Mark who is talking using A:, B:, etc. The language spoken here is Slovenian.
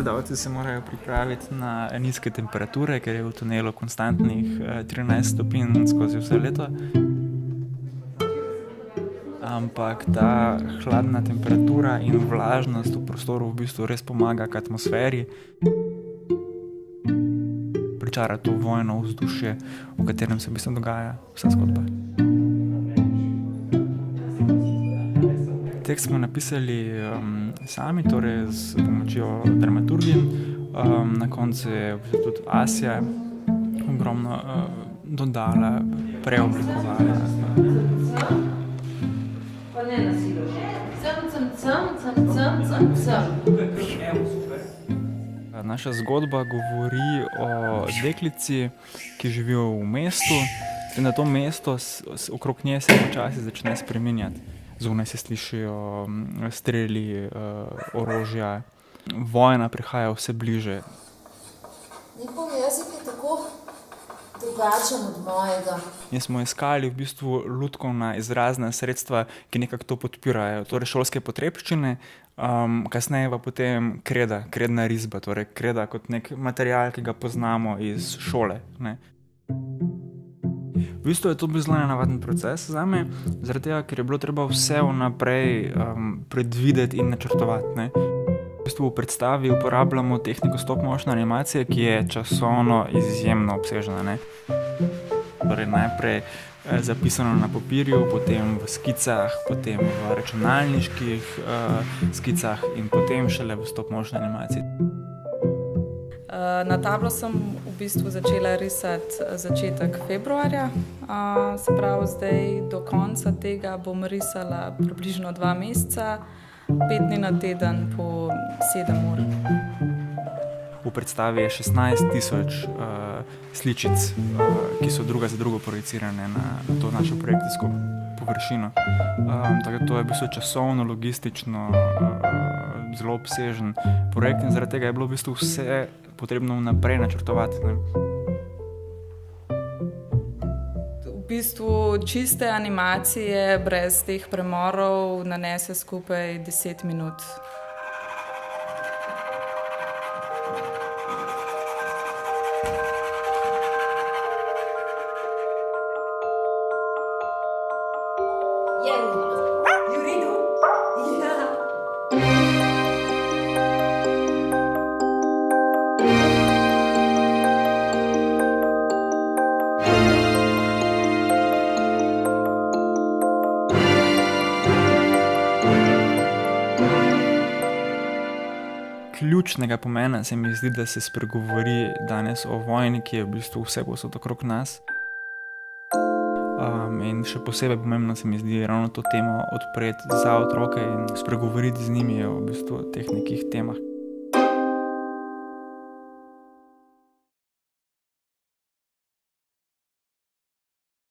A: gledalci se morajo pripraviti na nizke temperature, ker je v tunelu konstantnih 13 stopinj skozi vse leto. Ampak ta hladna temperatura in vlažnost v prostoru v bistvu res pomaga k atmosferi. Pričara to vojno vzdušje, v katerem se v bistvu dogaja vsa zgodba. Tekst smo napisali sami, torej z pomočjo dramaturginj. Na koncu je tudi Asja ogromno dodala, preoblikovala.
B: Pa ne na silo. Cem.
A: Naša zgodba govori o deklici, ki živi v mestu, in na to mesto okrog nje se počasi začne spreminjati. Zunaj se slišijo streli, orožja, vojna prihaja vse bliže.
B: Njihov jezik je tako drugačen od mojega.
A: In smo iskali v bistvu lutkovna izrazna sredstva, ki nekako to podpirajo. Torej šolske potrebščine, kasneje pa potem kredna risba, torej kreda kot nek material, ki ga poznamo iz šole, ne. V bistvu je to bil zelo nenavaden proces zame, zaradi tega, ker je bilo treba vse vnaprej predvideti in načrtovati, ne. V bistvu v predstavi uporabljamo tehniko stop-motion animacije, ki je časovno izjemno obsežna, ne. Torej najprej zapisano na papirju, potem v skicah, potem v računalniških skicah in potem šele v stop-motion animaciji.
C: Na tablo sem v bistvu začela risati začetek februarja, se pravi zdaj do konca tega bom risala približno 2 meseca, 5 dni na teden po 7 ur.
A: V predstavi je 16,000 sličic, ki so druga za drugo projicirane na to našo projekcijsko površino. Tako da to je v bistvu časovno, logistično zelo obsežen projekt in zaradi tega je bilo v bistvu vse potrebno vnaprej načrtovati, ne.
C: V bistvu čiste animacije brez teh premorov nanese skupaj 10 minut.
A: Ključnega pomena se mi zdi, da se spregovori danes o vojni, ki je v bistvu vsepovsod okrog nas. In še posebej pomembno se mi zdi ravno to temo odpreti za otroke in spregovoriti z njimi o v bistvu teh nekih temah.